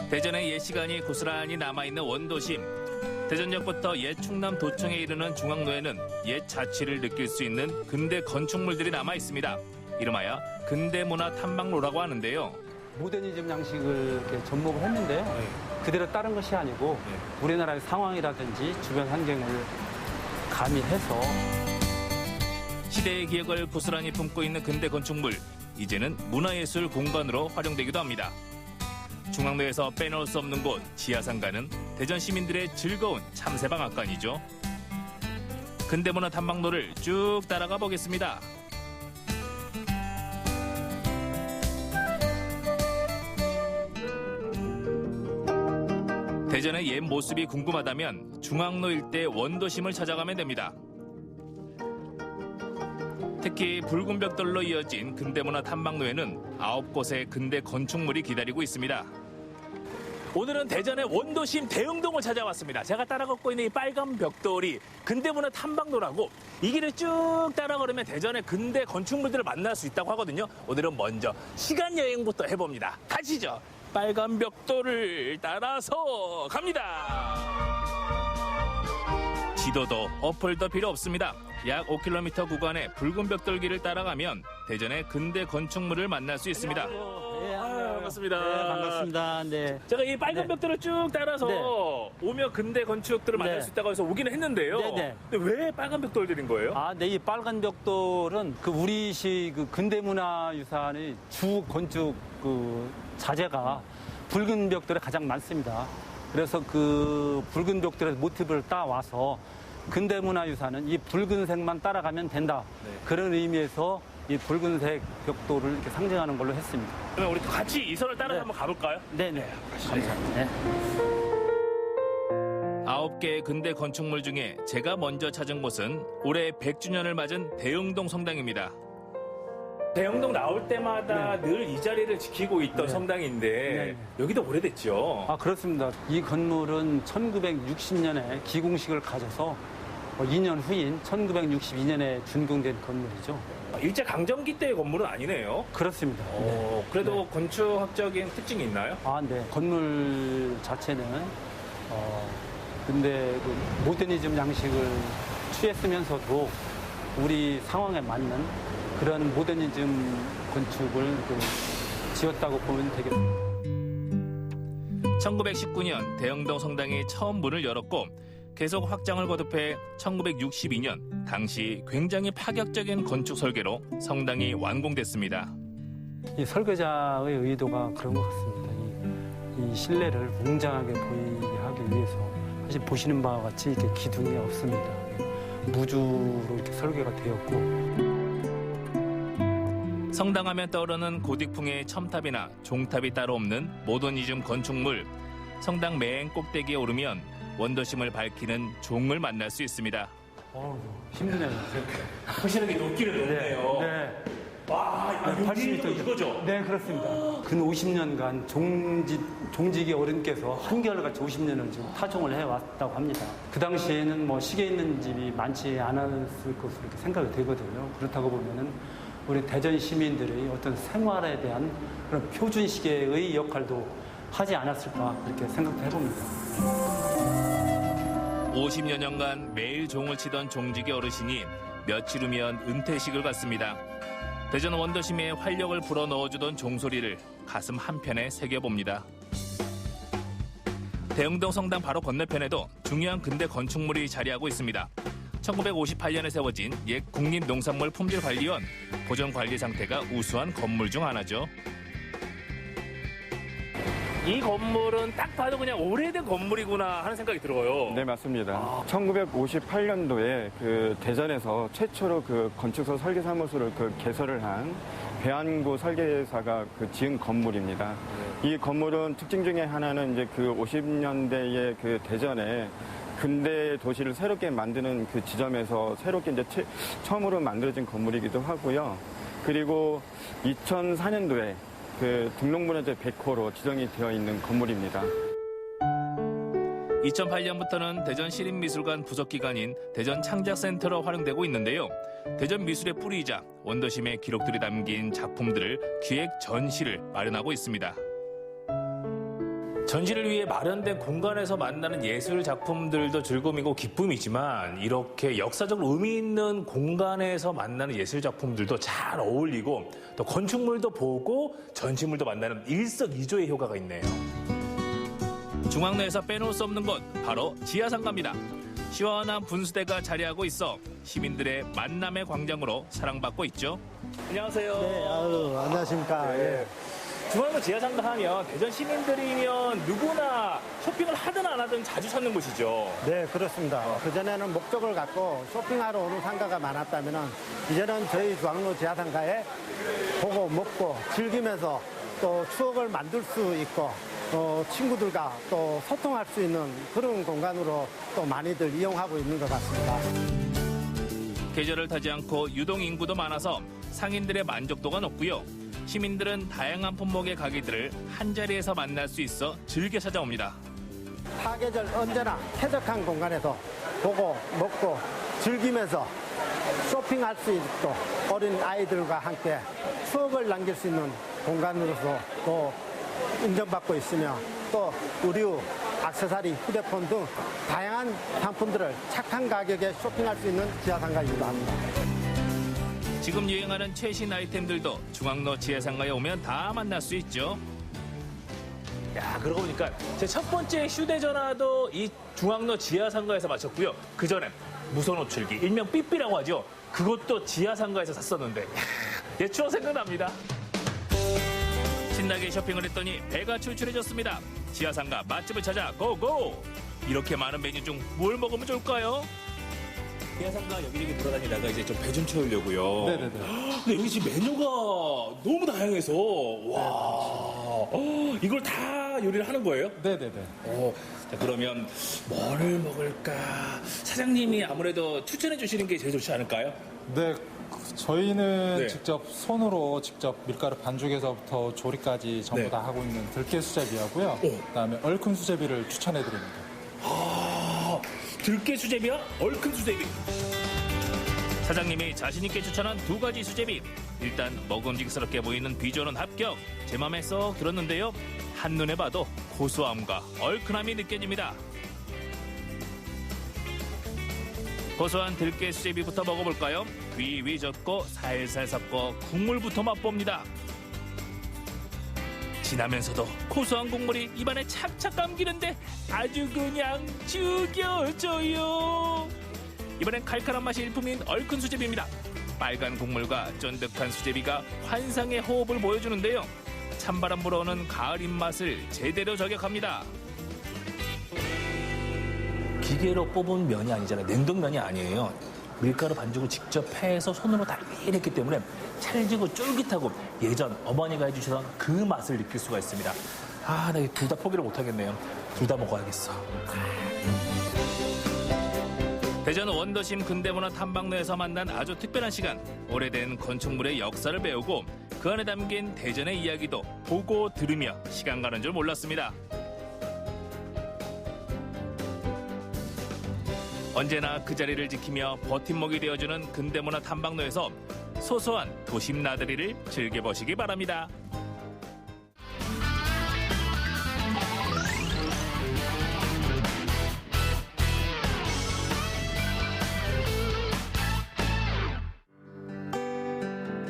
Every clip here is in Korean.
대전의 옛 시간이 고스란히 남아있는 원도심. 대전역부터 옛 충남도청에 이르는 중앙로에는 옛 자취를 느낄 수 있는 근대 건축물들이 남아있습니다. 이름하여 근대문화 탐방로라고 하는데요. 모더니즘 양식을 이렇게 접목을 했는데요. 그대로 따른 것이 아니고 우리나라의 상황이라든지 주변 환경을 가미해서 시대의 기억을 고스란히 품고 있는 근대 건축물. 이제는 문화예술 공간으로 활용되기도 합니다. 중앙로에서 빼놓을 수 없는 곳 지하상가는 대전 시민들의 즐거운 참새방앗간이죠. 근대문화 탐방로를 쭉 따라가 보겠습니다. 대전의 옛 모습이 궁금하다면 중앙로 일대 원도심을 찾아가면 됩니다. 특히 붉은 벽돌로 이어진 근대문화 탐방로에는 9곳의 근대 건축물이 기다리고 있습니다. 오늘은 대전의 원도심 대흥동을 찾아왔습니다. 제가 따라 걷고 있는 이 빨간 벽돌이 근대문화 탐방로라고 이 길을 쭉 따라 걸으면 대전의 근대 건축물들을 만날 수 있다고 하거든요. 오늘은 먼저 시간 여행부터 해봅니다. 가시죠. 빨간 벽돌을 따라서 갑니다. 지도도 어플도 필요 없습니다. 약 5km 구간의 붉은 벽돌길을 따라가면 대전의 근대 건축물을 만날 수 있습니다. 반갑습니다. 네, 반갑습니다. 네. 제가 이 빨간 벽돌을 쭉 따라서 오며 근대 건축들을 만날 수 있다고 해서 오기는 했는데요. 근데 왜 빨간 벽돌들인 거예요? 네, 이 빨간 벽돌은 그 우리시 그 근대문화유산의 주 건축 그 자재가 붉은 벽돌에 가장 많습니다. 그래서 그 붉은 벽돌의 모티브를 따와서 근대문화유산은 이 붉은색만 따라가면 된다. 그런 의미에서 이 붉은색 벽돌을 이렇게 상징하는 걸로 했습니다. 그러면 우리 같이 이 선을 따라서 한번 가볼까요? 네네. 감사합니다. 네. 9개의 근대 건축물 중에 제가 먼저 찾은 곳은 올해 100주년을 맞은 대흥동 성당입니다. 대흥동 나올 때마다 늘 이 자리를 지키고 있던 성당인데 여기도 오래됐죠? 그렇습니다. 이 건물은 1960년에 기공식을 가져서 2년 후인 1962년에 준공된 건물이죠. 일제강점기 때의 건물은 아니네요? 그렇습니다. 그래도 건축학적인 특징이 있나요? 네. 건물 자체는 근데 그 모더니즘 양식을 취했으면서도 우리 상황에 맞는 그런 모더니즘 건축을 지었다고 보면 되겠습니다. 1919년 대흥동 성당이 처음 문을 열었고 계속 확장을 거듭해 1962년 당시 굉장히 파격적인 건축 설계로 성당이 완공됐습니다. 이 설계자의 의도가 그런 것 같습니다. 이 실내를 웅장하게 보이게 하기 위해서 사실 보시는 바와 같이 이렇게 기둥이 없습니다. 무주로 이렇게 설계가 되었고 성당하면 떠오르는 고딕풍의 첨탑이나 종탑이 따로 없는 모더니즘 건축물. 성당 맨 꼭대기에 오르면 원도심을 밝히는 종을 만날 수 있습니다. 힘드네요. 보시는 게 높기는 높네요. 네. 와, 80m 이거죠? 네, 그렇습니다. 근 50년간 종직의 어른께서 한결같이 50년을 지금 타종을 해왔다고 합니다. 그 당시에는 뭐 시계 있는 집이 많지 않았을 것으로 이렇게 생각이 되거든요. 그렇다고 보면은 우리 대전 시민들의 어떤 생활에 대한 그런 표준 시계의 역할도 하지 않았을까 그렇게 생각도 해봅니다. 50여 년간 매일 종을 치던 종직의 어르신이 며칠 후면 은퇴식을 갖습니다. 대전 원도심에 활력을 불어넣어주던 종소리를 가슴 한편에 새겨봅니다. 대흥동 성당 바로 건너편에도 중요한 근대 건축물이 자리하고 있습니다. 1958년에 세워진 옛 국립농산물 품질관리원, 보존관리 상태가 우수한 건물 중 하나죠. 이 건물은 딱 봐도 그냥 오래된 건물이구나 하는 생각이 들어요. 네, 맞습니다. 1958년도에 그 대전에서 최초로 그 건축소 설계사무소를 개설을 한 배안구 설계사가 지은 건물입니다. 이 건물은 특징 중에 하나는 이제 그 50년대에 그 대전에 근대 도시를 새롭게 만드는 그 지점에서 새롭게 이제 처음으로 만들어진 건물이기도 하고요. 그리고 2004년도에 그 등록문화재 100호로 지정이 되어 있는 건물입니다. 2008년부터는 대전 시립미술관 부속기관인 대전 창작센터로 활용되고 있는데요. 대전 미술의 뿌리이자 원도심의 기록들이 담긴 작품들을 기획 전시를 마련하고 있습니다. 전시를 위해 마련된 공간에서 만나는 예술 작품들도 즐거움이고 기쁨이지만 이렇게 역사적으로 의미 있는 공간에서 만나는 예술 작품들도 잘 어울리고 또 건축물도 보고 전시물도 만나는 일석이조의 효과가 있네요. 중앙로에서 빼놓을 수 없는 곳 바로 지하상가입니다. 시원한 분수대가 자리하고 있어 시민들의 만남의 광장으로 사랑받고 있죠. 안녕하세요. 네, 안녕하십니까. 예. 중앙로 지하상가 하면 대전 시민들이면 누구나 쇼핑을 하든 안 하든 자주 찾는 곳이죠. 네, 그렇습니다. 그전에는 목적을 갖고 쇼핑하러 오는 상가가 많았다면 이제는 저희 중앙로 지하상가에 보고 먹고 즐기면서 또 추억을 만들 수 있고 친구들과 또 소통할 수 있는 그런 공간으로 또 많이들 이용하고 있는 것 같습니다. 계절을 타지 않고 유동 인구도 많아서 상인들의 만족도가 높고요. 시민들은 다양한 품목의 가게들을 한자리에서 만날 수 있어 즐겨 찾아옵니다. 사계절 언제나 쾌적한 공간에서 보고 먹고 즐기면서 쇼핑할 수 있고 어린 아이들과 함께 추억을 남길 수 있는 공간으로서 또 인정받고 있으며 또 의류, 액세서리, 휴대폰 등 다양한 상품들을 착한 가격에 쇼핑할 수 있는 지하상가이기도 합니다. 지금 유행하는 최신 아이템들도 중앙로 지하상가에 오면 다 만날 수 있죠. 야, 그러고 보니까 제 첫 번째 휴대전화도 이 중앙로 지하상가에서 마쳤고요. 그 전에 무선 호출기, 일명 삐삐라고 하죠. 그것도 지하상가에서 샀었는데 옛 추억 생각납니다. 신나게 쇼핑을 했더니 배가 출출해졌습니다. 지하상가 맛집을 찾아 고고! 이렇게 많은 메뉴 중 뭘 먹으면 좋을까요? 지하상가 여기저기 돌아다니다가 이제 좀 배 좀 채우려고요. 네네네. 근데 여기 지금 메뉴가 너무 다양해서 와 이걸 다 요리를 하는 거예요? 네네네. 자, 그러면 뭐를 먹을까? 사장님이 아무래도 추천해 주시는 게 제일 좋지 않을까요? 네, 저희는 네. 직접 손으로 직접 밀가루 반죽에서부터 조리까지 전부 네. 다 하고 있는 들깨 수제비하고요. 그다음에 얼큰 수제비를 추천해 드립니다. 아, 들깨 수제비와 얼큰 수제비. 사장님이 자신있게 추천한 두 가지 수제비. 일단 먹음직스럽게 보이는 비주얼은 합격. 제 맘에 쏙 들었는데요. 한눈에 봐도 고소함과 얼큰함이 느껴집니다. 고소한 들깨 수제비부터 먹어볼까요? 위위 젓고 살살 섞어 국물부터 맛봅니다. 진하면서도 고소한 국물이 입안에 착착 감기는데 아주 그냥 죽여줘요. 이번엔 칼칼한 맛이 일품인 얼큰 수제비입니다. 빨간 국물과 쫀득한 수제비가 환상의 호흡을 보여주는데요. 찬바람 불어오는 가을 입맛을 제대로 저격합니다. 기계로 뽑은 면이 아니잖아요. 냉동면이 아니에요. 밀가루 반죽을 직접 해서 손으로 달리했기 때문에 찰지고 쫄깃하고 예전 어머니가 해주시던 그 맛을 느낄 수가 있습니다. 아, 나 둘 다 포기를 못하겠네요. 둘 다 먹어야겠어. 대전 원도심 근대문화 탐방로에서 만난 아주 특별한 시간. 오래된 건축물의 역사를 배우고 그 안에 담긴 대전의 이야기도 보고 들으며 시간 가는 줄 몰랐습니다. 언제나 그 자리를 지키며 버팀목이 되어주는 근대문화 탐방로에서 소소한 도심 나들이를 즐겨보시기 바랍니다.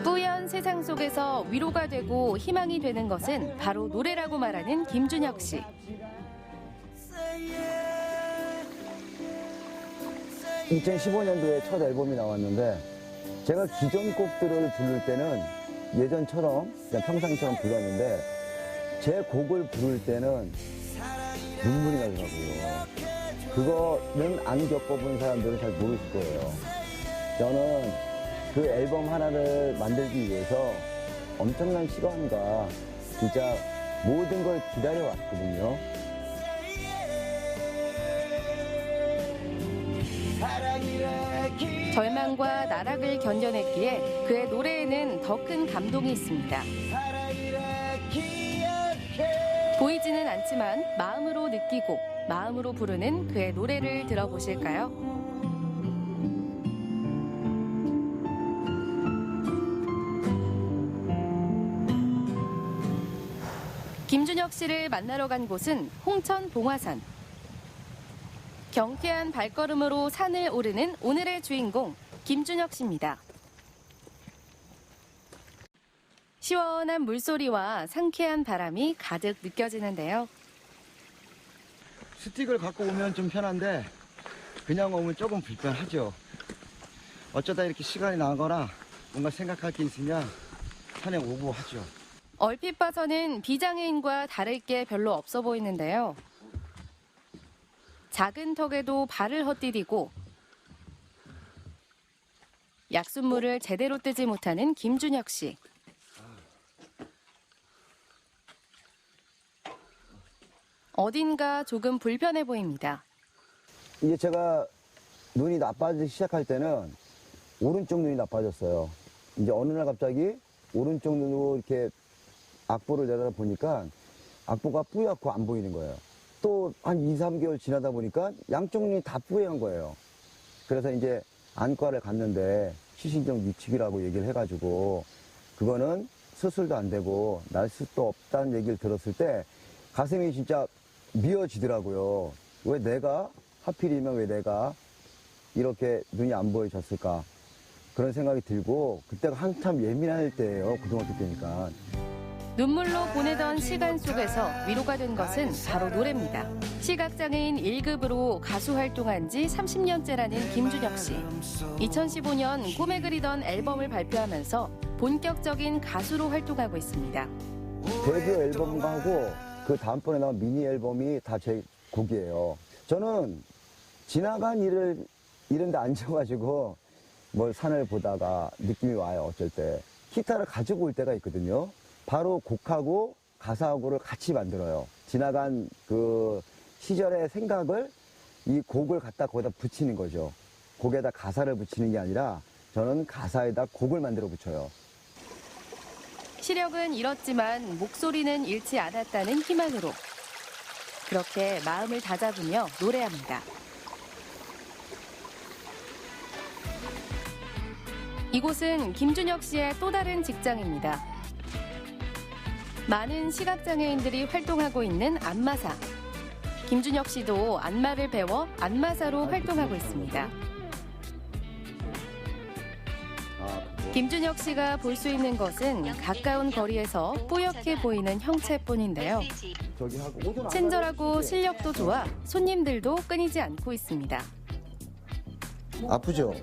뿌연 세상 속에서 위로가 되고 희망이 되는 것은 바로 노래라고 말하는 김준혁 씨. 2015년도에 첫 앨범이 나왔는데 제가 기존 곡들을 부를 때는 예전처럼 그냥 평상시처럼 불렀는데 제 곡을 부를 때는 눈물이 나더라고요. 그거는 안 겪어본 사람들은 잘 모르실 거예요. 저는 그 앨범 하나를 만들기 위해서 엄청난 시간과 진짜 모든 걸 기다려왔거든요. 절망과 나락을 견뎌냈기에 그의 노래에는 더 큰 감동이 있습니다. 보이지는 않지만 마음으로 느끼고 마음으로 부르는 그의 노래를 들어보실까요? 김준혁 김준혁 씨를 만나러 간 곳은 홍천 봉화산. 경쾌한 발걸음으로 산을 오르는 오늘의 주인공 김준혁 씨입니다. 시원한 물소리와 상쾌한 바람이 가득 느껴지는데요. 스틱을 갖고 오면 좀 편한데 그냥 오면 조금 불편하죠. 어쩌다 이렇게 시간이 나거나 뭔가 생각할 게 있으면 산에 오고 하죠. 얼핏 봐서는 비장애인과 다를 게 별로 없어 보이는데요. 작은 턱에도 발을 헛디디고 약순물을 제대로 뜨지 못하는 김준혁 씨. 어딘가 조금 불편해 보입니다. 이게 제가 눈이 나빠지기 시작할 때는 오른쪽 눈이 나빠졌어요. 이제 어느 날 갑자기 오른쪽 눈으로 이렇게 악보를 내려다보니까 악보가 뿌옇고 안 보이는 거예요. 또 한 2, 3개월 지나다 보니까 양쪽 눈이 다 뿌연 거예요. 그래서 이제 안과를 갔는데 시신경 위축이라고 얘기를 해가지고 그거는 수술도 안 되고 날 수도 없다는 얘기를 들었을 때 가슴이 진짜 미어지더라고요. 왜 내가 하필이면 왜 내가 이렇게 눈이 안 보여졌을까 그런 생각이 들고 그때가 한참 예민할 때예요. 고등학교 때니까. 눈물로 보내던 시간 속에서 위로가 된 것은 바로 노래입니다. 시각장애인 1급으로 가수 활동한 지 30년째라는 김준혁 씨. 2015년 꿈에 그리던 앨범을 발표하면서 본격적인 가수로 활동하고 있습니다. 데뷔 앨범과 하고 그 다음번에 나온 미니 앨범이 다 제 곡이에요. 저는 지나간 일을 이런 데 앉아가지고 뭘 산을 보다가 느낌이 와요. 어쩔 때. 기타를 가지고 올 때가 있거든요. 바로 곡하고 가사하고를 같이 만들어요. 지나간 그 시절의 생각을 이 곡을 갖다 거기다 붙이는 거죠. 곡에다 가사를 붙이는 게 아니라 저는 가사에다 곡을 만들어 붙여요. 시력은 잃었지만 목소리는 잃지 않았다는 희망으로 그렇게 마음을 다잡으며 노래합니다. 이곳은 김준혁 씨의 또 다른 직장입니다. 많은 시각장애인들이 활동하고 있는 안마사. 김준혁 씨도 안마를 배워 안마사로 활동하고 있습니다. 김준혁 씨가 볼 수 있는 것은 가까운 거리에서 뿌옇게 보이는 형체뿐인데요. 친절하고 실력도 좋아 손님들도 끊이지 않고 있습니다. 아프죠?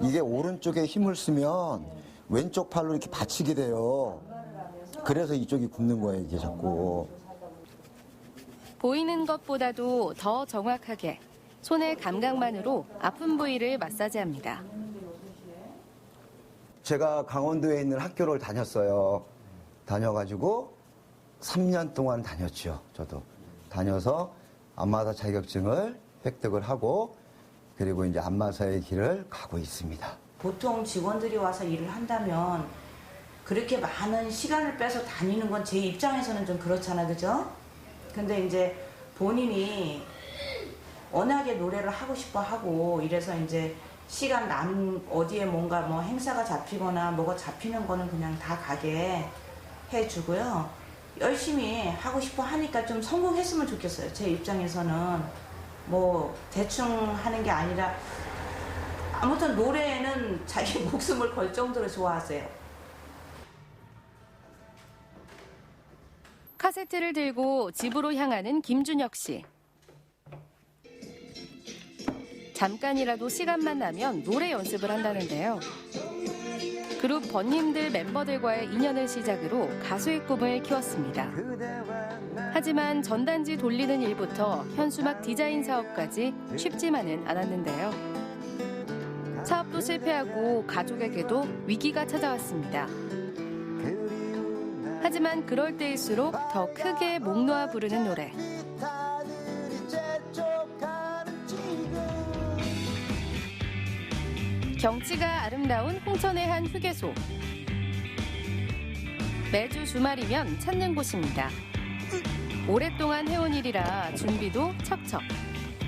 이게 오른쪽에 힘을 쓰면 왼쪽 팔로 이렇게 받치게 돼요. 그래서 이쪽이 굽는 거예요, 이게 자꾸. 보이는 것보다도 더 정확하게 손의 감각만으로 아픈 부위를 마사지합니다. 제가 강원도에 있는 학교를 다녔어요. 다녀가지고 3년 동안 다녔죠, 저도. 다녀서 안마사 자격증을 획득을 하고 그리고 이제 안마사의 길을 가고 있습니다. 보통 직원들이 와서 일을 한다면 그렇게 많은 시간을 빼서 다니는 건 제 입장에서는 좀 그렇잖아, 그죠? 근데 이제 본인이 워낙에 노래를 하고 싶어 하고 이래서 이제 시간 어디에 뭔가 뭐 행사가 잡히거나 뭐가 잡히는 거는 그냥 다 가게 해주고요. 열심히 하고 싶어 하니까 좀 성공했으면 좋겠어요. 제 입장에서는 뭐 대충 하는 게 아니라 아무튼 노래에는 자기 목숨을 걸 정도로 좋아하세요. 카세트를 들고 집으로 향하는 김준혁 씨. 잠깐이라도 시간만 나면 노래 연습을 한다는데요. 그룹 번님들 멤버들과의 인연을 시작으로 가수의 꿈을 키웠습니다. 하지만 전단지 돌리는 일부터 현수막 디자인 사업까지 쉽지만은 않았는데요. 사업도 실패하고 가족에게도 위기가 찾아왔습니다. 하지만 그럴 때일수록 더 크게 목 놓아 부르는 노래. 경치가 아름다운 홍천의 한 휴게소. 매주 주말이면 찾는 곳입니다. 오랫동안 해온 일이라 준비도 척척.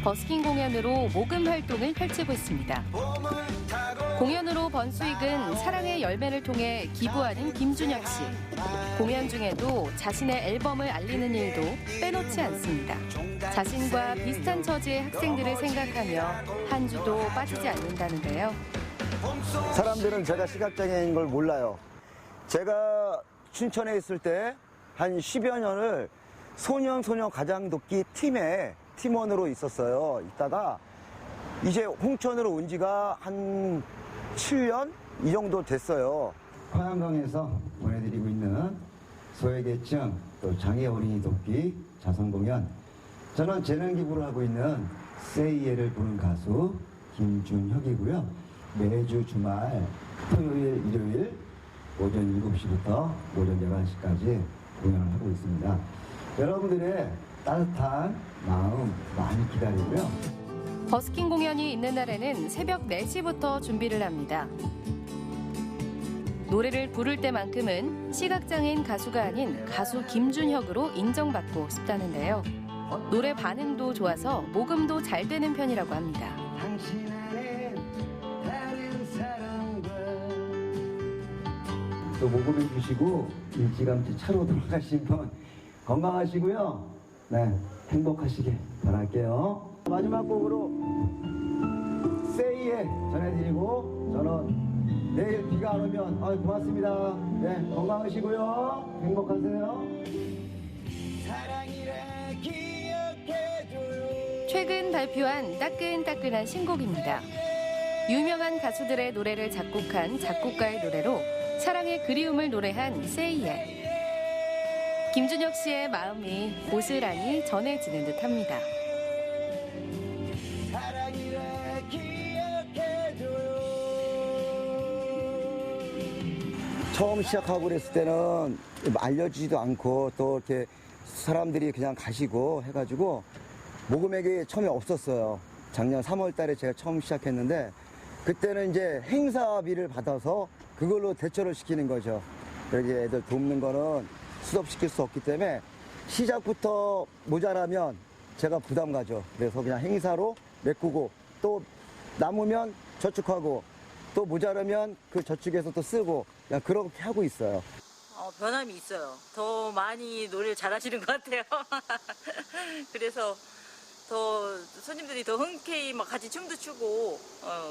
버스킹 공연으로 모금 활동을 펼치고 있습니다. 공연으로 번 수익은 사랑의 열매를 통해 기부하는 김준혁 씨. 공연 중에도 자신의 앨범을 알리는 일도 빼놓지 않습니다. 자신과 비슷한 처지의 학생들을 생각하며 한 주도 빠지지 않는다는데요. 사람들은 제가 시각장애인 걸 몰라요. 제가 춘천에 있을 때 한 10여 년을 소년 가장돕기 팀의 팀원으로 있었어요. 있다가 이제 홍천으로 온 지가 한 7년? 이 정도 됐어요. 화양강에서 보내드리고 있는 소외계층 또 장애 어린이 돕기 자선공연. 저는 재능 기부를 하고 있는 세이에를 부른 가수 김준혁이고요. 매주 주말 토요일, 일요일 오전 7시부터 오전 11시까지 공연을 하고 있습니다. 여러분들의 따뜻한 마음 많이 기다리고요. 버스킹 공연이 있는 날에는 새벽 4시부터 준비를 합니다. 노래를 부를 때만큼은 시각장애인 가수가 아닌 가수 김준혁으로 인정받고 싶다는데요. 노래 반응도 좋아서 모금도 잘 되는 편이라고 합니다. 또 모금해 주시고 일찌감치 차로 돌아가신 분 건강하시고요. 네, 행복하시길 바랄게요. 마지막 곡으로 세이에 전해드리고 저는 내일 비가 안 오면 고맙습니다. 네, 건강하시고요. 행복하세요. 최근 발표한 따끈따끈한 신곡입니다. 유명한 가수들의 노래를 작곡한 작곡가의 노래로 사랑의 그리움을 노래한 세이에. 김준혁 씨의 마음이 고스란히 전해지는 듯합니다. 처음 시작하고 그랬을 때는 알려지지도 않고 또 이렇게 사람들이 그냥 가시고 해가지고 모금액이 처음에 없었어요. 작년 3월 달에 제가 처음 시작했는데 그때는 이제 행사비를 받아서 그걸로 대처를 시키는 거죠. 여기 애들 돕는 거는 수습시킬 수 없기 때문에 시작부터 모자라면 제가 부담 가죠. 그래서 그냥 행사로 메꾸고 또 남으면 저축하고 또 모자라면 그 저축해서 또 쓰고 그냥 그렇게 하고 있어요. 변함이 있어요. 더 많이 노래를 잘하시는 것 같아요. 그래서 더 손님들이 더 흔쾌히 막 같이 춤도 추고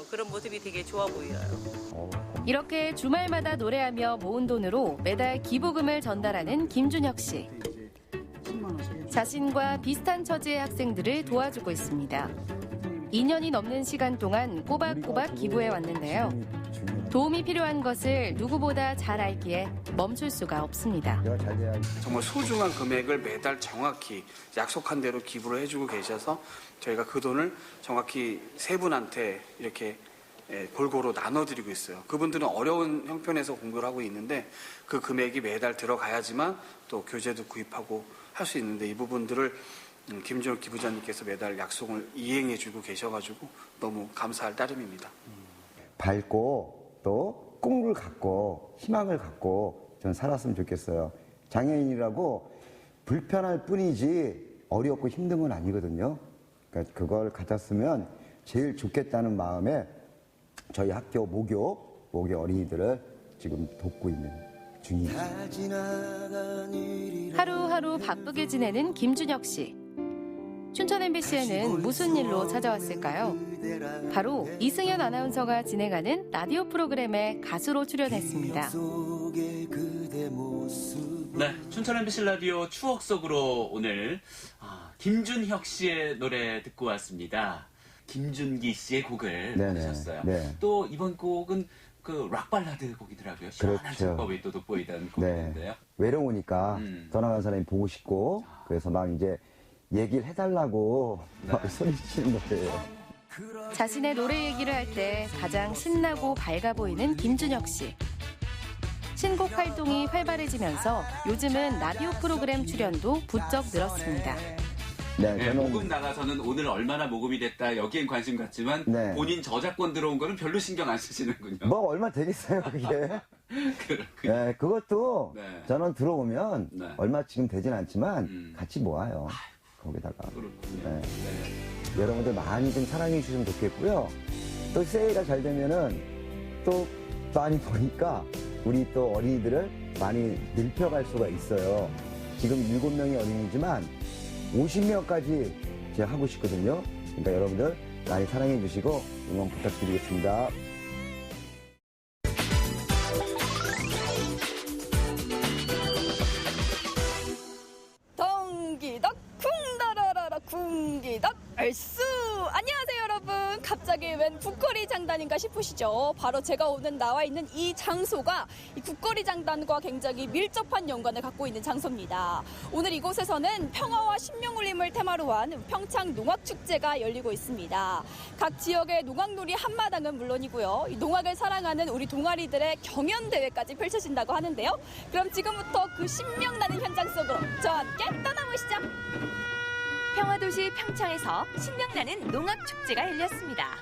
그런 모습이 되게 좋아 보여요. 이렇게 주말마다 노래하며 모은 돈으로 매달 기부금을 전달하는 김준혁 씨. 자신과 비슷한 처지의 학생들을 도와주고 있습니다. 2년이 넘는 시간 동안 꼬박꼬박 기부해 왔는데요. 도움이 필요한 것을 누구보다 잘 알기에 멈출 수가 없습니다. 정말 소중한 금액을 매달 정확히 약속한 대로 기부를 해주고 계셔서 저희가 그 돈을 정확히 세 분한테 이렇게 골고루 나눠드리고 있어요. 그분들은 어려운 형편에서 공부를 하고 있는데 그 금액이 매달 들어가야지만 또 교재도 구입하고 할 수 있는데 이 부분들을 김준혁 기부자님께서 매달 약속을 이행해주고 계셔가지고 너무 감사할 따름입니다. 밝고 또 꿈을 갖고 희망을 갖고 전 살았으면 좋겠어요. 장애인이라고 불편할 뿐이지 어렵고 힘든 건 아니거든요. 그러니까 그걸 가졌으면 제일 좋겠다는 마음에 저희 학교 모교 어린이들을 지금 돕고 있는 중입니다. 하루하루 바쁘게 지내는 김준혁 씨. 춘천 MBC에는 무슨 일로 찾아왔을까요? 바로 이승현 아나운서가 진행하는 라디오 프로그램에 가수로 출연했습니다. 네, 춘천 MBC 라디오 추억 속으로 오늘 김준혁 씨의 노래 듣고 왔습니다. 김준기 씨의 곡을 부르셨어요. 네. 또 이번 곡은 그 락발라드 곡이더라고요. 시원한 그렇죠. 창법이 또 돋보이던 곡인데요. 외로우니까 떠나간 사람이 보고 싶고 그래서 막 이제 얘기를 해달라고 막 소리치는 거예요. 자신의 노래 얘기를 할 때 가장 신나고 밝아 보이는 김준혁 씨. 신곡 활동이 활발해지면서 요즘은 라디오 프로그램 출연도 부쩍 늘었습니다. 네, 모금 나가서는 오늘 얼마나 모금이 됐다 여기엔 관심 갖지만 본인 저작권 들어온 거는 별로 신경 안 쓰시는군요. 뭐 얼마 되겠어요 그게. 네, 그것도 저는 들어오면 얼마 지금 되진 않지만 같이 모아요. 거기다가. 네. 여러분들 많이 좀 사랑해 주시면 좋겠고요. 또 세일가 잘 되면은 또 많이 보니까 우리 또 어린이들을 많이 늘려갈 수가 있어요. 지금 7명의 어린이지만 50명까지 제가 하고 싶거든요. 그러니까 여러분들 많이 사랑해 주시고 응원 부탁드리겠습니다. 덩기덕 쿵다라라라 쿵기덕 얼쑤. 안녕하세요 여러분. 갑자기 웬 국거리 장단인가 싶으시죠? 바로 제가 오늘 나와 있는 이 장소가 이 국거리 장단과 굉장히 밀접한 연관을 갖고 있는 장소입니다. 오늘 이곳에서는 평화와 신명울림을 테마로 한 평창 농악축제가 열리고 있습니다. 각 지역의 농악놀이 한마당은 물론이고요. 이 농악을 사랑하는 우리 동아리들의 경연대회까지 펼쳐진다고 하는데요. 그럼 지금부터 그 신명나는 현장 속으로 저와 함께 떠나보시죠. 평화도시 평창에서 신명나는 농악축제가 열렸습니다.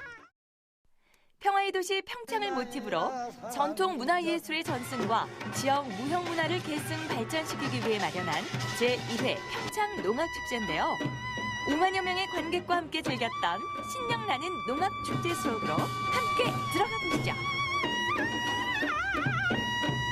평화의 도시 평창을 모티브로 전통 문화예술의 전승과 지역 무형문화를 계승 발전시키기 위해 마련한 제1회 평창 농악축제인데요. 5만여 명의 관객과 함께 즐겼던 신명나는 농악축제 속으로 함께 들어가 보시죠.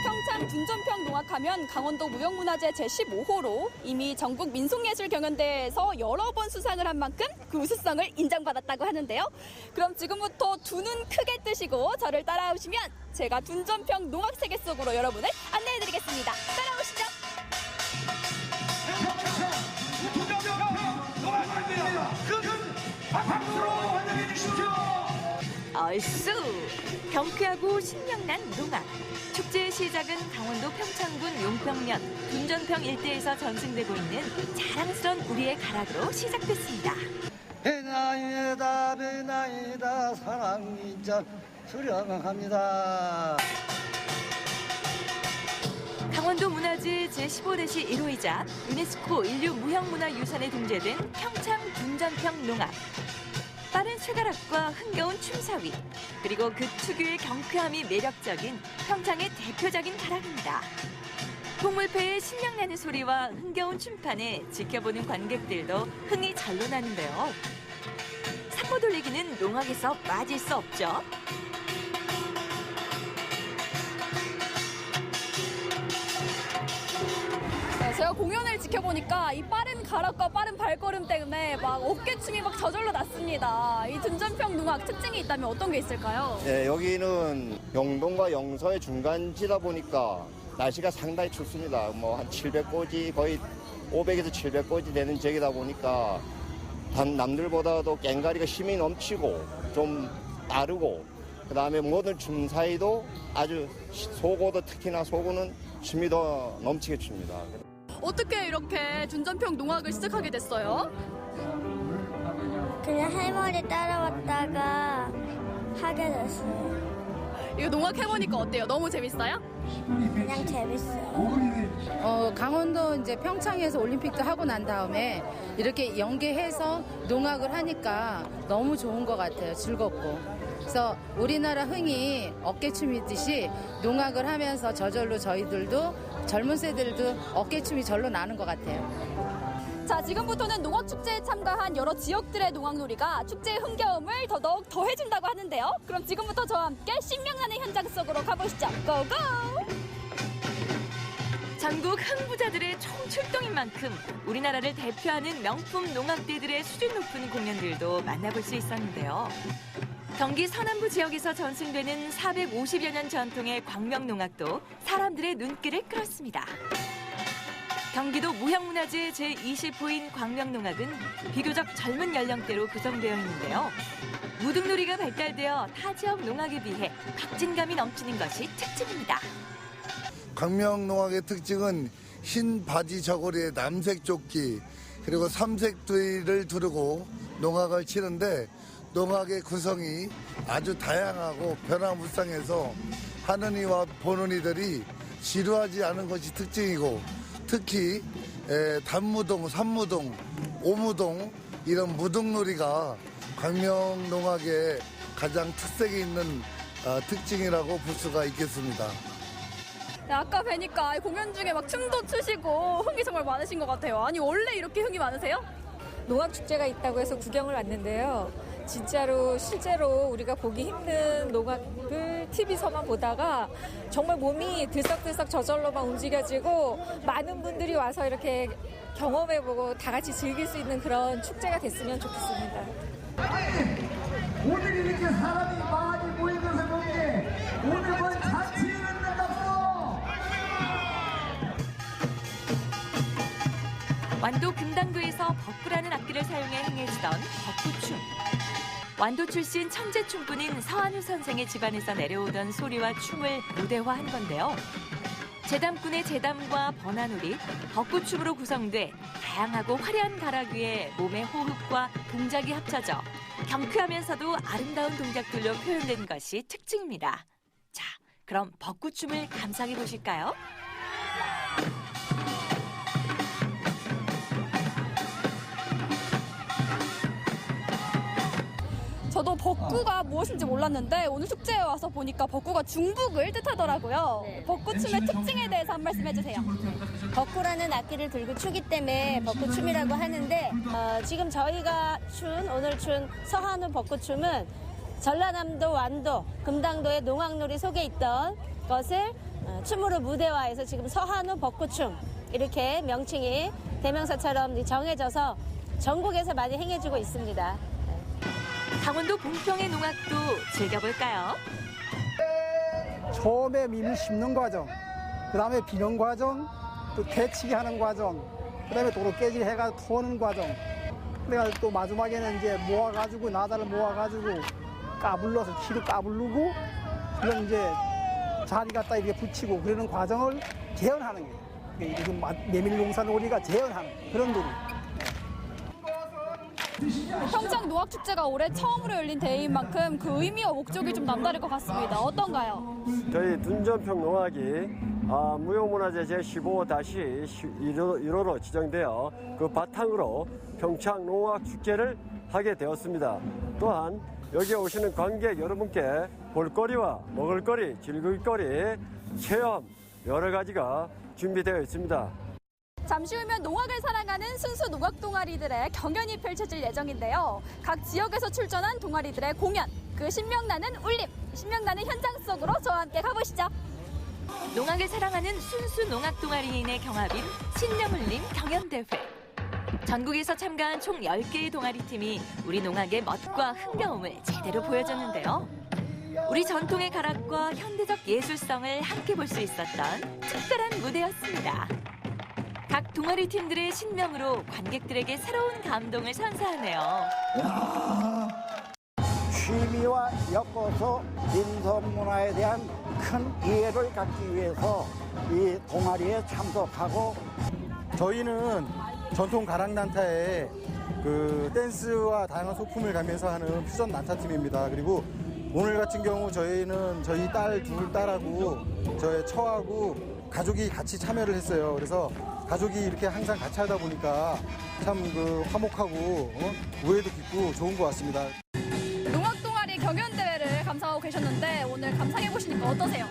평창 둔전평 농악하면 강원도 무형문화재 제15호로 이미 전국 민속예술경연대회에서 여러 번 수상을 한 만큼 그 우수성을 인정받았다고 하는데요. 그럼 지금부터 두 눈 크게 뜨시고 저를 따라오시면 제가 둔전평 농악세계 속으로 여러분을 안내해드리겠습니다. 따라오시죠. 얼쑤! 경쾌하고 신명난 농악. 축제의 시작은 강원도 평창군 용평면, 둔전평 일대에서 전승되고 있는 자랑스러운 우리의 가락으로 시작됐습니다. 배나이다 배나이다 사랑인자 수령합니다. 강원도 문화재 제15대시 1호이자 유네스코 인류 무형문화유산에 등재된 평창 둔전평 농악. 빠른 쇠가락과 흥겨운 춤사위, 그리고 그 특유의 경쾌함이 매력적인 평창의 대표적인 가락입니다. 풍물패의 신명나는 소리와 흥겨운 춤판에 지켜보는 관객들도 흥이 절로 나는데요. 산모 돌리기는 농악에서 빠질 수 없죠. 제가 공연을 지켜보니까 이 빠른 가락과 빠른 발걸음 때문에 막 어깨춤이 막 저절로 났습니다. 이 둔전평 농악 특징이 있다면 어떤 게 있을까요? 네, 여기는 영동과 영서의 중간지다 보니까 날씨가 상당히 춥습니다. 뭐 한 700고지, 거의 500에서 700고지 되는 지역이다 보니까 남들보다도 꽹가리가 힘이 넘치고 좀 빠르고 그다음에 모든 춤 사이도 아주 소고도 특히나 소고는 춤이 더 넘치게 춥니다. 어떻게 이렇게 둔전평 농악을 시작하게 됐어요? 그냥 할머니 따라왔다가 하게 됐어요. 이거 농악 해보니까 어때요? 너무 재밌어요? 그냥 재밌어요. 강원도 이제 평창에서 올림픽도 하고 난 다음에 이렇게 연계해서 농악을 하니까 너무 좋은 것 같아요. 즐겁고. 그래서 우리나라 흥이 어깨춤이듯이 농악을 하면서 저절로 저희들도 젊은 세대들도 어깨춤이 절로 나는 것 같아요. 자, 지금부터는 농악축제에 참가한 여러 지역들의 농악놀이가 축제의 흥겨움을 더더욱 더해준다고 하는데요. 그럼 지금부터 저와 함께 신명나는 현장 속으로 가보시죠. 고고! 전국 흥부자들의 총출동인 만큼 우리나라를 대표하는 명품 농악대들의 수준 높은 공연들도 만나볼 수 있었는데요. 경기 서남부 지역에서 전승되는 450여 년 전통의 광명농악도 사람들의 눈길을 끌었습니다. 경기도 무형문화재 제20호인 광명농악은 비교적 젊은 연령대로 구성되어 있는데요. 무등놀이가 발달되어 타 지역 농악에 비해 박진감이 넘치는 것이 특징입니다. 광명농악의 특징은 흰 바지 저고리에 남색 조끼 그리고 삼색 뒤를 두르고 농악을 치는데 농악의 구성이 아주 다양하고 변화무쌍해서 하는 이와 보는 이들이 지루하지 않은 것이 특징이고 특히 단무동, 삼무동, 오무동 이런 무등놀이가 광명농악의 가장 특색이 있는 특징이라고 볼 수가 있겠습니다. 네, 아까 뵈니까 공연 중에 막 춤도 추시고 흥이 정말 많으신 것 같아요. 아니 원래 이렇게 흥이 많으세요? 농악축제가 있다고 해서 구경을 왔는데요. 진짜로 실제로 우리가 보기 힘든 농악을 TV서만 보다가 정말 몸이 들썩들썩 저절로만 움직여지고 많은 분들이 와서 이렇게 경험해보고 다 같이 즐길 수 있는 그런 축제가 됐으면 좋겠습니다. 오늘 이렇게 사람이 많이 모인 것을 보기에 오늘 뭐 잔치 일어난다고. 완도 금당도에서 벚구라는 악기를 사용해 행해지던 벚구춤. 완도 출신 천재 춤꾼인 서한우 선생의 집안에서 내려오던 소리와 춤을 무대화한 건데요. 재담꾼의 재담과 번화놀이, 벚구춤으로 구성돼 다양하고 화려한 가락 위에 몸의 호흡과 동작이 합쳐져 경쾌하면서도 아름다운 동작들로 표현된 것이 특징입니다. 자, 그럼 벚구춤을 감상해 보실까요? 저도 벚구가 무엇인지 몰랐는데 오늘 축제에 와서 보니까 벚구가 중북을 뜻하더라고요. 벚구춤의 특징에 대해서 한 말씀 해주세요. 벚구라는 악기를 들고 추기 때문에 벚구춤이라고 하는데 지금 저희가 오늘 춘 서한우 벚구춤은 전라남도 완도 금당도의 농악놀이 속에 있던 것을 춤으로 무대화해서 지금 서한우 벚구춤 이렇게 명칭이 대명사처럼 정해져서 전국에서 많이 행해지고 있습니다. 강원도 봉평의 농악도 즐겨볼까요? 처음에 민을 심는 과정, 그 다음에 비는 과정, 또 개치기 하는 과정, 그 다음에 도로 깨지기 해가 터는 과정. 그래가 또 마지막에는 이제 모아가지고, 나다를 모아가지고 까불러서 키로 까불르고, 그럼 이제 자리 갖다 이렇게 붙이고 그러는 과정을 재현하는 거예요. 이게 메밀농사놀이가 재현하는 그런 놀이. 평창 농악축제가 올해 처음으로 열린 대회인 만큼 그 의미와 목적이 좀 남다를 것 같습니다. 어떤가요? 저희 둔전평 농악이 무형문화재 제15-1호로 지정되어 그 바탕으로 평창 농악축제를 하게 되었습니다. 또한 여기에 오시는 관객 여러분께 볼거리와 먹을거리, 즐길거리, 체험 여러 가지가 준비되어 있습니다. 잠시 후면 농악을 사랑하는 순수 농악 동아리들의 경연이 펼쳐질 예정인데요. 각 지역에서 출전한 동아리들의 공연, 그 신명나는 울림, 신명나는 현장 속으로 저와 함께 가보시죠. 농악을 사랑하는 순수 농악 동아리인의 경합인 신명울림 경연대회. 전국에서 참가한 총 10개의 동아리팀이 우리 농악의 멋과 흥겨움을 제대로 보여줬는데요. 우리 전통의 가락과 현대적 예술성을 함께 볼 수 있었던 특별한 무대였습니다. 각 동아리 팀들의 신명으로 관객들에게 새로운 감동을 선사하네요. 취미와 엮어서 민속문화에 대한 큰 이해를 갖기 위해서 이 동아리에 참석하고 저희는 전통 가락 난타에 그 댄스와 다양한 소품을 가면서 하는 퓨전 난타 팀입니다. 그리고 오늘 같은 경우 저희는 저희 둘 딸하고 저의 처하고 가족이 같이 참여를 했어요. 그래서 가족이 이렇게 항상 같이 하다 보니까 참 화목하고 우애도 깊고 좋은 것 같습니다. 농악 동아리 경연대회를 감상하고 계셨는데 오늘 감상해 보시니까 어떠세요?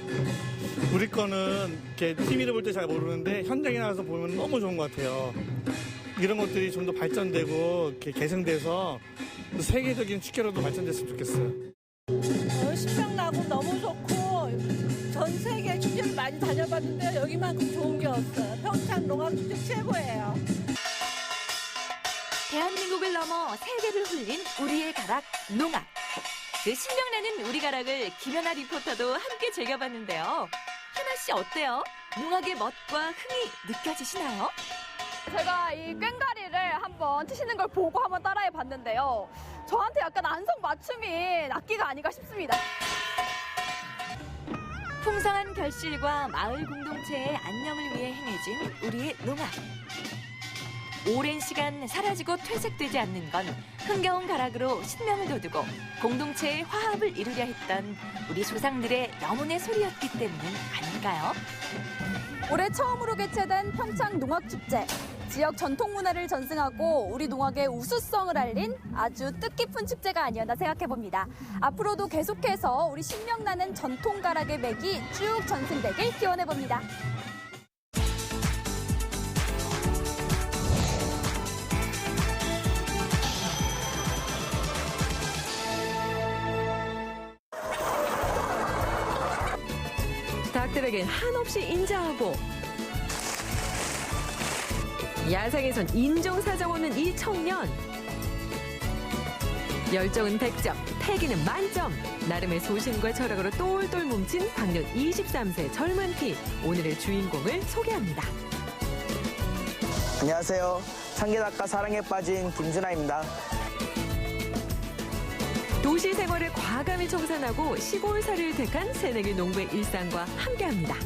우리 거는 이렇게 TV를 볼 때 잘 모르는데 현장에 나가서 보면 너무 좋은 것 같아요. 이런 것들이 좀 더 발전되고 이렇게 개성돼서 세계적인 축제로도 발전됐으면 좋겠어요. 신명나고 너무 좋고 전 세계 축제를 많이 다녀봤는데 여기만큼 좋은 게 없어요. 평창 농악축제 최고예요. 대한민국을 넘어 세계를 훌린 우리의 가락 농악. 그 신명나는 우리 가락을 김연아 리포터도 함께 즐겨봤는데요. 현아 씨 어때요? 농악의 멋과 흥이 느껴지시나요? 제가 이 꽹과리를 한번 치시는 걸 보고 한번 따라해 봤는데요. 저한테 약간 안성맞춤인 악기가 아닌가 싶습니다. 풍성한 결실과 마을 공동체의 안녕을 위해 행해진 우리의 농악. 오랜 시간 사라지고 퇴색되지 않는 건 흥겨운 가락으로 신명을 돋우고 공동체의 화합을 이루려 했던 우리 조상들의 영혼의 소리였기 때문은 아닐까요? 올해 처음으로 개최된 평창 농악축제. 지역 전통 문화를 전승하고 우리 농악의 우수성을 알린 아주 뜻깊은 축제가 아니었나 생각해봅니다. 앞으로도 계속해서 우리 신명나는 전통 가락의 맥이 쭉 전승되길 기원해봅니다. 닭들에겐 한없이 인자하고 야생에선 인정사정 없는 이 청년. 열정은 100점, 패기는 만점. 나름의 소신과 철학으로 똘똘 뭉친 박년 23세 젊은 피. 오늘의 주인공을 소개합니다. 안녕하세요. 청계닭과 사랑에 빠진 김준하입니다. 도시 생활을 과감히 청산하고 시골살이를 택한 새내기 농부의 일상과 함께합니다.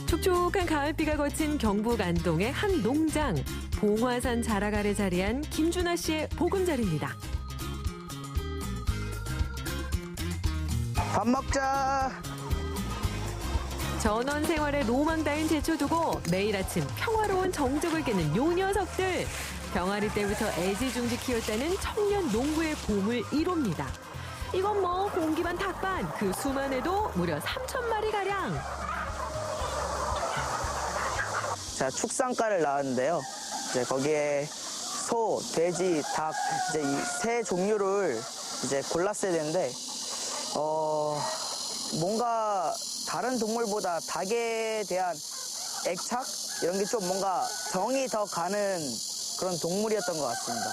촉촉한 가을비가 거친 경북 안동의 한 농장. 봉화산 자락 아래 자리한 김준하 씨의 보금자리입니다. 밥 먹자. 전원 생활에 로망 따윈 제쳐두고 매일 아침 평화로운 정적을 깨는 요 녀석들. 병아리 때부터 애지중지 키웠다는 청년 농부의 봄을 이룹니다. 이건 뭐 공기반 닭반 그 수만 해도 무려 3,000마리가량. 자, 축산가를 나왔는데요. 이제 거기에 소, 돼지, 닭 이제 이 세 종류를 이제 골랐어야 되는데 뭔가 다른 동물보다 닭에 대한 애착 이런 게 좀 뭔가 정이 더 가는 그런 동물이었던 것 같습니다.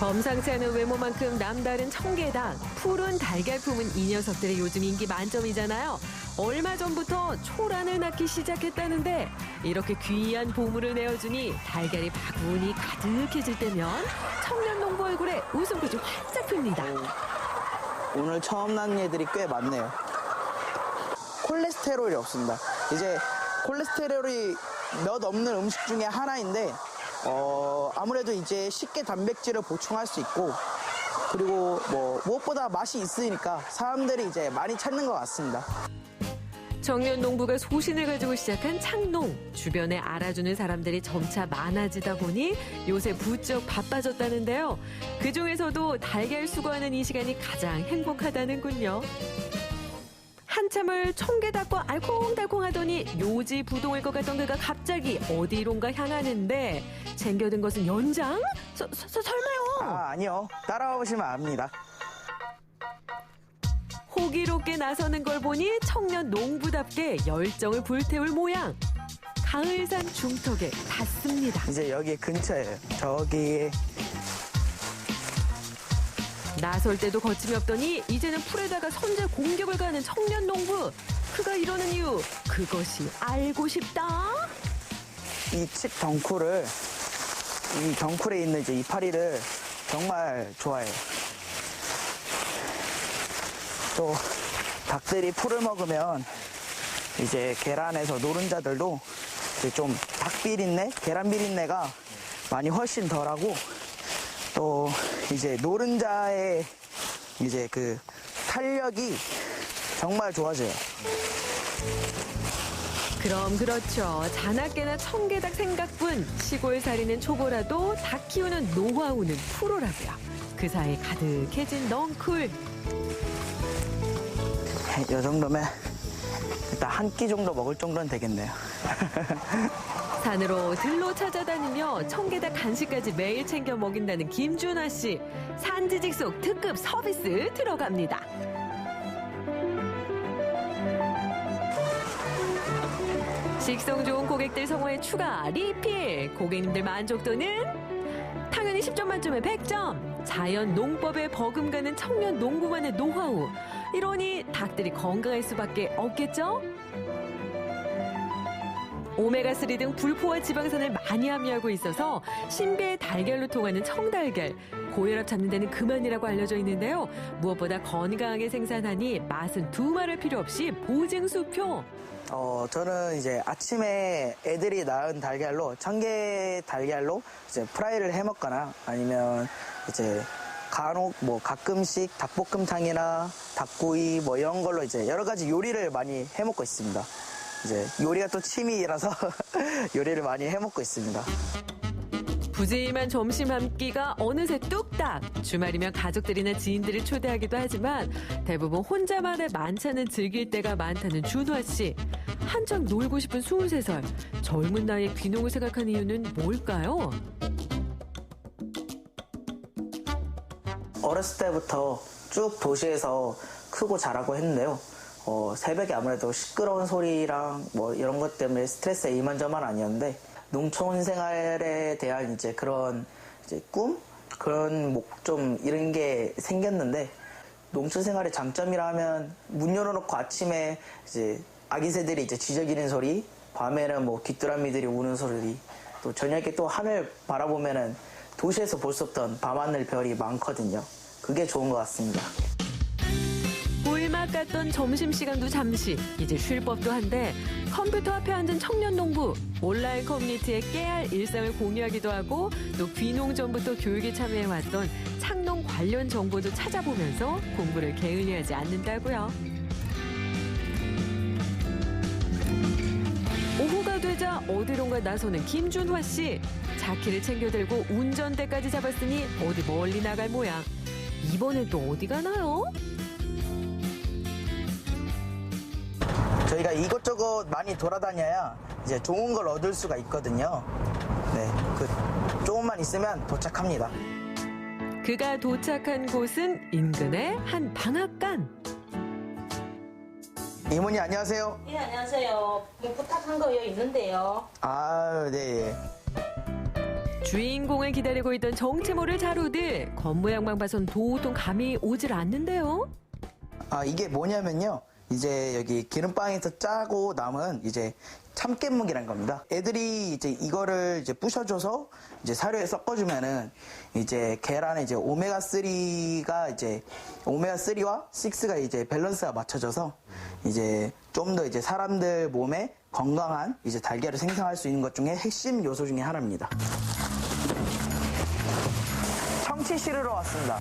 범상치 않은 외모만큼 남다른 청계닭, 푸른 달걀 품은 이 녀석들의 요즘 인기 만점이잖아요. 얼마 전부터 초란을 낳기 시작했다는데 이렇게 귀한 보물을 내어주니 달걀이 바구니 가득해질 때면 청년 농부 얼굴에 웃음꽃이 활짝 핍니다. 오늘 처음 낳은 애들이 꽤 많네요. 콜레스테롤이 없습니다. 이제 콜레스테롤이 몇 없는 음식 중에 하나인데 아무래도 이제 쉽게 단백질을 보충할 수 있고 그리고 뭐 무엇보다 맛이 있으니까 사람들이 이제 많이 찾는 것 같습니다. 청년 농부가 소신을 가지고 시작한 창농. 주변에 알아주는 사람들이 점차 많아지다 보니 요새 부쩍 바빠졌다는데요. 그중에서도 달걀 수거하는 이 시간이 가장 행복하다는군요. 한참을 청계닭과 알콩달콩하더니 요지 부동일 것 같던 그가 갑자기 어디론가 향하는데 챙겨든 것은 연장? 설마요? 아니요. 따라와 보시면 압니다. 호기롭게 나서는 걸 보니 청년 농부답게 열정을 불태울 모양. 가을산 중턱에 닿습니다. 이제 여기 근처예요. 저기. 나설 때도 거침이 없더니 이제는 풀에다가 선제 공격을 가하는 청년 농부. 그가 이러는 이유, 그것이 알고 싶다? 이 칩 덩쿨을, 이 덩쿨에 있는 이제 이파리를 정말 좋아해요. 또 닭들이 풀을 먹으면 이제 계란에서 노른자들도 이제 좀 닭비린내, 계란 비린내가 많이 훨씬 덜하고 또 이제 노른자의 이제 그 탄력이 정말 좋아져요. 그럼 그렇죠. 자나깨나 청계닭 생각뿐 시골살이는 초보라도 닭 키우는 노하우는 프로라고요. 그 사이 가득해진 넝쿨. 이 정도면 일단 한 끼 정도 먹을 정도는 되겠네요. 산으로 들로 찾아다니며 청계닭 간식까지 매일 챙겨 먹인다는 김준하 씨. 산지직속 특급 서비스 들어갑니다. 식성 좋은 고객들 성화에 추가 리필. 고객님들 만족도는 당연히 10점 만점에 100점. 자연 농법에 버금가는 청년 농부만의 노하우. 이러니 닭들이 건강할 수밖에 없겠죠? 오메가3 등 불포화 지방산을 많이 함유하고 있어서 신비의 달걀로 통하는 청달걀. 고혈압 잡는 데는 그만이라고 알려져 있는데요. 무엇보다 건강하게 생산하니 맛은 두말할 필요 없이 보증수표. 저는 이제 아침에 애들이 낳은 달걀로, 청계 달걀로 이제 프라이를 해 먹거나 아니면 이제 간혹 뭐 가끔씩 닭볶음탕이나 닭구이 뭐 이런 걸로 이제 여러 가지 요리를 많이 해 먹고 있습니다. 이제 요리가 또 취미라서 요리를 많이 해 먹고 있습니다. 부지런한 점심 한 끼가 어느새 뚝딱. 주말이면 가족들이나 지인들을 초대하기도 하지만 대부분 혼자만의 만찬을 즐길 때가 많다는 준화 씨. 한창 놀고 싶은 23살. 젊은 나이에 귀농을 생각한 이유는 뭘까요? 어렸을 때부터 쭉 도시에서 크고 자라고 했는데요. 새벽에 아무래도 시끄러운 소리랑 뭐 이런 것 때문에 스트레스가 이만저만 아니었는데 농촌 생활에 대한 이제 그런 이제 꿈? 그런 좀 이런 게 생겼는데 농촌 생활의 장점이라 하면 문 열어놓고 아침에 이제 아기 새들이 이제 지저귀는 소리, 밤에는 뭐 귀뚜라미들이 우는 소리, 또 저녁에 또 하늘 바라보면은 도시에서 볼 수 없던 밤하늘 별이 많거든요. 그게 좋은 것 같습니다. 꿀맛 같던 점심시간도 잠시 이제 쉴 법도 한데 컴퓨터 앞에 앉은 청년 농부 온라인 커뮤니티에 깨알 일상을 공유하기도 하고 또 귀농 전부터 교육에 참여해왔던 창농 관련 정보도 찾아보면서 공부를 게을리하지 않는다고요. 오후가 되자 어디론가 나서는 김준화 씨. 자키를 챙겨 들고 운전대까지 잡았으니 어디 멀리 나갈 모양. 이번엔 또 어디 가나요? 저희가 이것저것 많이 돌아다녀야 이제 좋은 걸 얻을 수가 있거든요. 네, 조금만 있으면 도착합니다. 그가 도착한 곳은 인근의 한 방앗간. 이모님 안녕하세요. 예, 안녕하세요. 뭐 부탁한 거 여기 있는데요. 아, 네. 주인공을 기다리고 있던 정체모를 자루들 겉모양만 봐선 도통 감이 오질 않는데요. 아, 이게 뭐냐면요. 이제 여기 기름빵에서 짜고 남은 이제 참깨묵이란 겁니다. 애들이 이제 이거를 이제 부셔줘서 이제 사료에 섞어주면은 이제 계란에 이제 오메가3가 이제 오메가3와 6가 이제 밸런스가 맞춰져서 이제 좀 더 이제 사람들 몸에 건강한 이제 달걀을 생성할 수 있는 것 중에 핵심 요소 중에 하나입니다. 청치 실으러 왔습니다.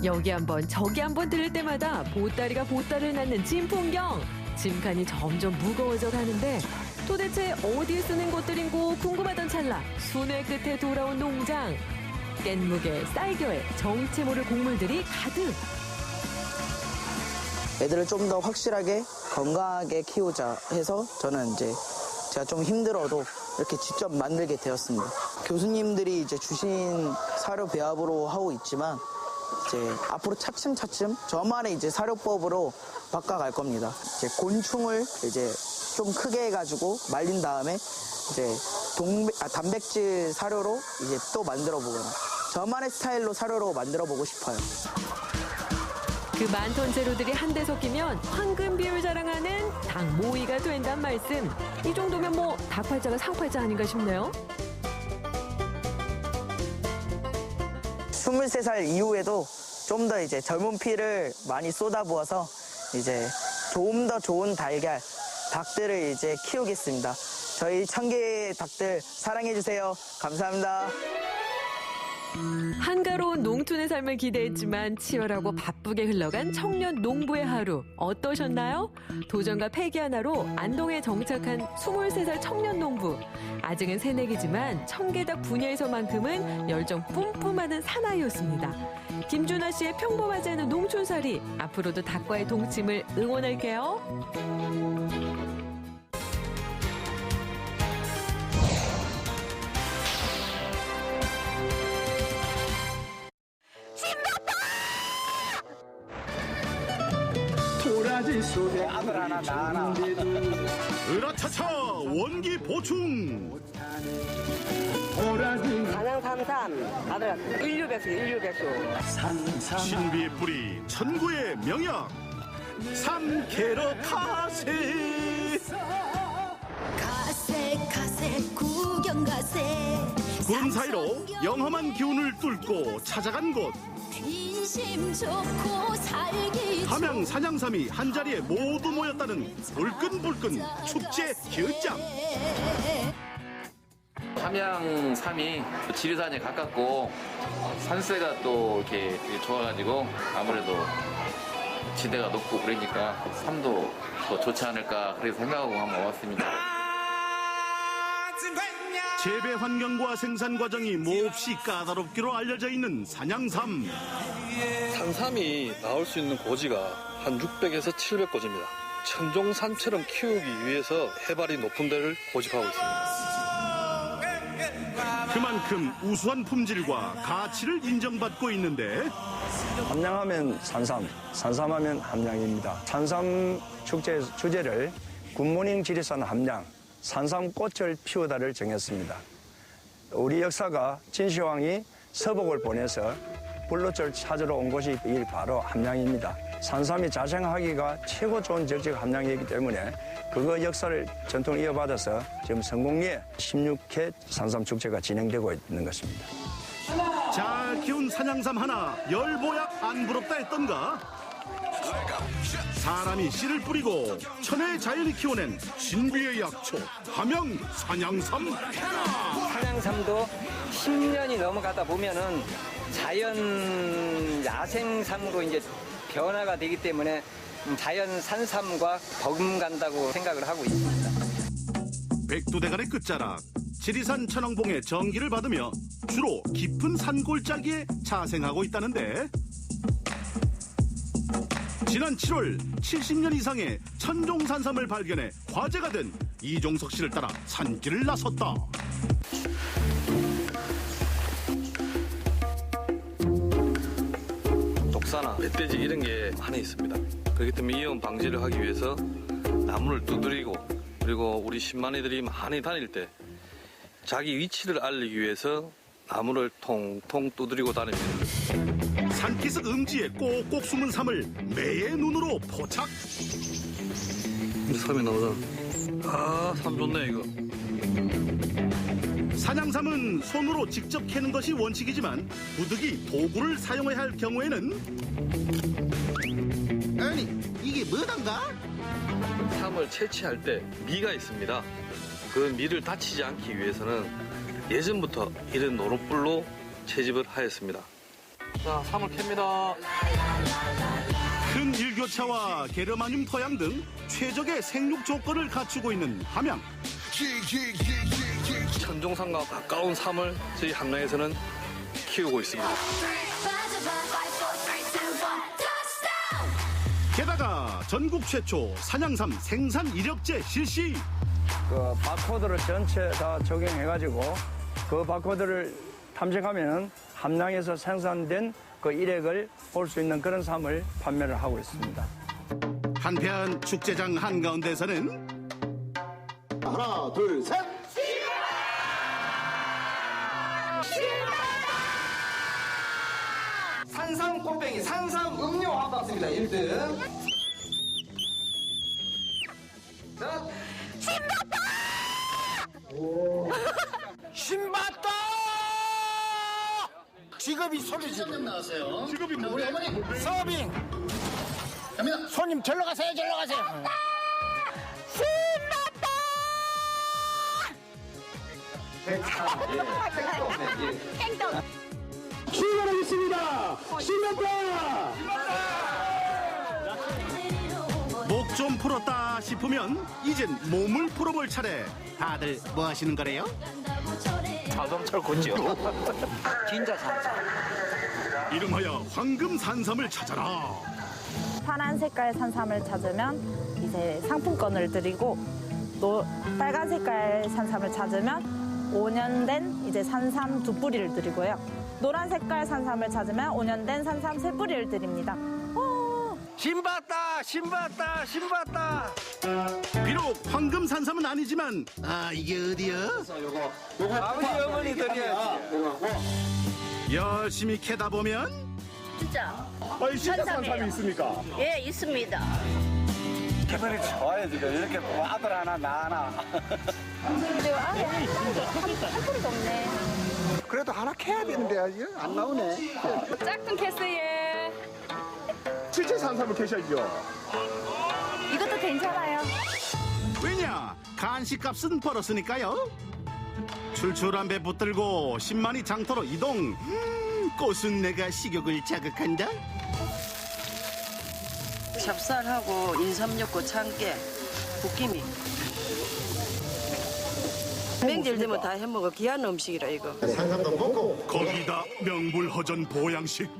여기 한번 저기 한번 들을 때마다 보따리가 보따리를 낳는 진풍경. 짐칸이 점점 무거워져 가는데 도대체 어디에 쓰는 것들인고 궁금하던 찰나 순회 끝에 돌아온 농장. 깻묵에 쌀겨에 정체모를 곡물들이 가득. 애들을 좀 더 확실하게 건강하게 키우자 해서 저는 이제 제가 좀 힘들어도 이렇게 직접 만들게 되었습니다. 교수님들이 이제 주신 사료 배합으로 하고 있지만 이제 앞으로 차츰차츰 저만의 이제 사료법으로 바꿔갈 겁니다. 이제 곤충을 이제 좀 크게 해가지고 말린 다음에 이제 단백질 사료로 이제 또 만들어 보거나 저만의 스타일로 사료로 만들어 보고 싶어요. 그 많던 재료들이 한데 섞이면 황금 비율 자랑하는 닭 모이가 된단 말씀. 이 정도면 뭐 닭팔자가 상팔자 아닌가 싶네요. 23살 이후에도 좀 더 이제 젊은 피를 많이 쏟아부어서 이제 좀 더 좋은 달걀, 닭들을 이제 키우겠습니다. 저희 청계 닭들 사랑해주세요. 감사합니다. 한가로운 농촌의 삶을 기대했지만 치열하고 바쁘게 흘러간 청년 농부의 하루 어떠셨나요? 도전과 패기 하나로 안동에 정착한 23살 청년 농부. 아직은 새내기지만 청계닭 분야에서만큼은 열정 뿜뿜하는 사나이였습니다. 김준하 씨의 평범하지 않은 농촌살이 앞으로도 닭과의 동침을 응원할게요. 도라지 속에 아들 하나 나 하나 으라차차 원기 보충 가냥 삼삼 아들 인류백수 신비의 뿌리 천구의 명약 삼케러 카세 가세 구경 가세 군 사이로 영험한 기운을 뚫고 찾아간 곳 인심 좋고 살기 함양 산양삼이 한자리에 모두 모였다는 불끈불끈 축제 현장. 함양삼이 지리산에 가깝고 산세가 또 이렇게 좋아가지고 아무래도 지대가 높고 그러니까 삼도 더 좋지 않을까 그렇게 생각하고 한번 와봤습니다. 재배 환경과 생산 과정이 몹시 까다롭기로 알려져 있는 산양삼. 산삼이 나올 수 있는 고지가 한 600에서 700고지입니다. 천종산처럼 키우기 위해서 해발이 높은 데를 고집하고 있습니다. 그만큼 우수한 품질과 가치를 인정받고 있는데 함양하면 산삼, 산삼하면 함양입니다. 산삼 축제 주제를 굿모닝 지리산 함양, 산삼꽃을 피우다를 정했습니다. 우리 역사가 진시황이 서복을 보내서 불로철 찾으러 온 곳이 바로 함양입니다. 산삼이 자생하기가 최고 좋은 적지가 함양이기 때문에 그거 역사를 전통을 이어받아서 지금 성공리에 16회 산삼 축제가 진행되고 있는 것입니다. 잘 키운 산양삼 하나 열보약 안 부럽다 했던가? 사람이 씨를 뿌리고 천혜의 자연이 키워낸 신비의 약초 함양 산양삼 해나. 산양삼도 10년이 넘어가다 보면은 자연 야생삼으로 이제 변화가 되기 때문에 자연 산삼과 버금간다고 생각을 하고 있습니다. 백두대간의 끝자락 지리산 천왕봉의 전기를 받으며 주로 깊은 산골짜기에 자생하고 있다는데 지난 7월 70년 이상의 천종산삼을 발견해 화제가 된 이종석 씨를 따라 산길을 나섰다. 독사나 멧돼지 이런 게 많이 있습니다. 그렇기 때문에 위험 방지를 하기 위해서 나무를 두드리고 그리고 우리 신만이들이 많이 다닐 때 자기 위치를 알리기 위해서 나무를 통통 두드리고 다닙니다. 산기슭 음지에 꼭꼭 숨은 삼을 매의 눈으로 포착. 삼이 나오잖아. 아, 삼 좋네 이거. 산양삼은 손으로 직접 캐는 것이 원칙이지만 부득이 도구를 사용해야 할 경우에는 아니 이게 뭐단가? 삼을 채취할 때 미가 있습니다. 그 미를 다치지 않기 위해서는 예전부터 이런 노릇불로 채집을 하였습니다. 자, 삼을 캡니다. 큰 일교차와 게르마늄 토양 등 최적의 생육 조건을 갖추고 있는 함양. 천종산과 가까운 삼을 저희 함양에서는 키우고 있습니다. 게다가 전국 최초 산양삼 생산 이력제 실시. 그 바코드를 전체 다 적용해가지고 그 바코드를 탐색하면 함양에서 생산된 그 일액을 볼 수 있는 그런 삼을 판매를 하고 있습니다. 한편 축제장 한가운데서는 하나 둘 셋. 산삼 꽃뱅이 산삼 음료 한 박스입니다. 1등. 자. 신봤다! 신봤다! 직업이 소리 지르 나왔어요. 직업이 우리 어머니 서빙. 갑니다. 손님 절로 가세요. 절로 가세요. 신봤다! 출발하겠습니다. 신봤다! 목 좀 풀었다 싶으면 이젠 몸을 풀어볼 차례. 다들 뭐 하시는 거래요? 자동차를 걷죠. 진짜 산삼. 이름하여 황금 산삼을 찾아라. 파란 색깔 산삼을 찾으면 이제 상품권을 드리고 빨간 색깔 산삼을 찾으면 5년 된 이제 산삼 2뿌리를 드리고요. 노란 색깔 산삼을 찾으면 5년 된 산삼 3뿌리를 드립니다. 신봤다! 신봤다! 신봤다! 비록 황금 산삼은 아니지만 이게 어디야? 아버지 어머니 드려야지. 열심히 캐다 보면 진짜. 진짜 산삼이 있습니까? 예, 있습니다. 기분이 좋아요 지금. 이렇게 아들 하나 나 하나. 근데 한 뿌리도 없네. 그래도 하나 캐야 되는데 아직 안 나오네. 짝꿍 캐스예. 실제 산삼을 캐셔야죠. 이것도 괜찮아요. 왜냐? 간식값은 벌었으니까요. 출출한 배 붙들고 10만이 장터로 이동. 꽃은 내가 식욕을 자극한다. 찹쌀하고 인삼육고 참깨, 볶음이. 명절 되면 다 해먹어. 귀한 음식이라 이거. 산삼도 먹고 거기다 명불허전 보양식.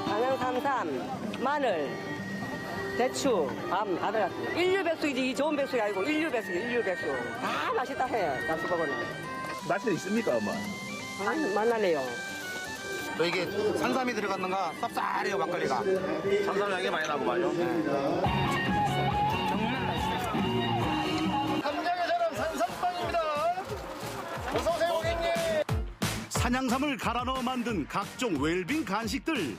산양삼삼, 마늘, 대추, 밤, 아들 인류백숙이지 이 좋은 백숙이 아니고 인류백숙. 다 맛있다 해. 잡수먹어는. 맛이 있습니까, 엄마? 만나네요. 또 이게 산삼이 들어갔는가 쌉싸해요, 막걸리가. 산삼 향이 많이 나고 말이요. 함량의 사람 산삼빵입니다. 어서오세요, 고객님. 산양삼을 갈아 넣어 만든 각종 웰빙 간식들.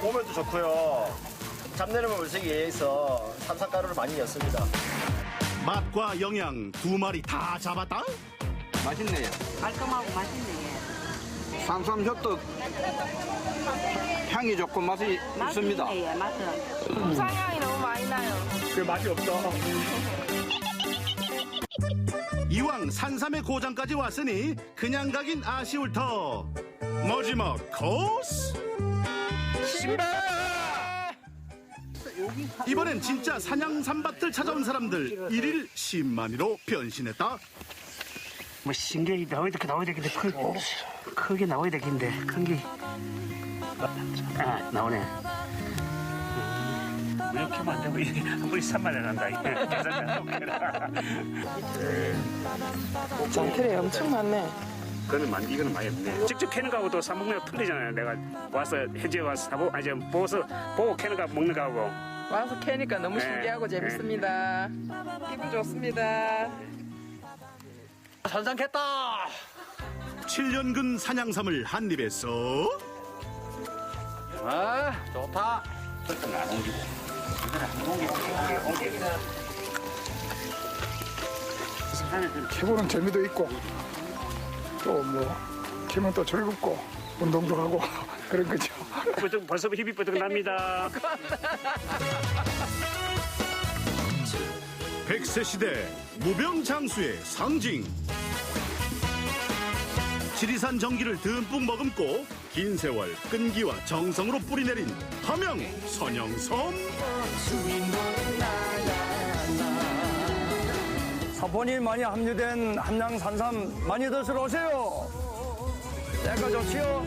몸에도 좋고요. 잡내름을 물색이 위해서 산삼가루를 많이 넣습니다. 맛과 영양 두 마리 다 잡았다? 맛있네요. 깔끔하고 맛있네. 산삼 엽떡 향이 좋고 맛이 있습니다. 맛있네, 맛은. 상향이 너무 많이 나요. 그 맛이 없어. 이왕 산삼의 고장까지 왔으니 그냥 가긴 아쉬울 터. 마지막 코스. 이번엔 진짜 산양삼밭을 찾아온 사람들 1일 10만이로 변신했다. 뭐 신경이 나와야 되겠는데 크게 나와야 되겠는데 큰 게 나오네. 왜 이렇게 하면 안 되고 우리 3만 원 한다. 장틀이 엄청 많네. 이거는 많이 없네. 직접 캐는 거하고도 사먹는 거 틀리잖아요. 내가 와서 현지에 와서 보고 캐는 거 먹는 거하고. 와서 캐니까 너무 신기하고 재밌습니다. 기분 좋습니다. 산삼 캤다. 7년근 산양삼을 한 입에 쏙. 아, 좋다. 그것은 안 옮기고. 이거는 안 옮기고. 키보는 재미도 있고 또 뭐 키면 또 즐겁고 운동도 하고 그런 거죠. 벌써 힘이 쁘득 납니다. 100세 시대 무병장수의 상징. 지리산 전기를 듬뿍 머금고 긴 세월 끈기와 정성으로 뿌리내린 함양 선영섬. 사포닌이 많이 함유된 함양 산삼 많이 드시러 오세요. 때가 좋지요.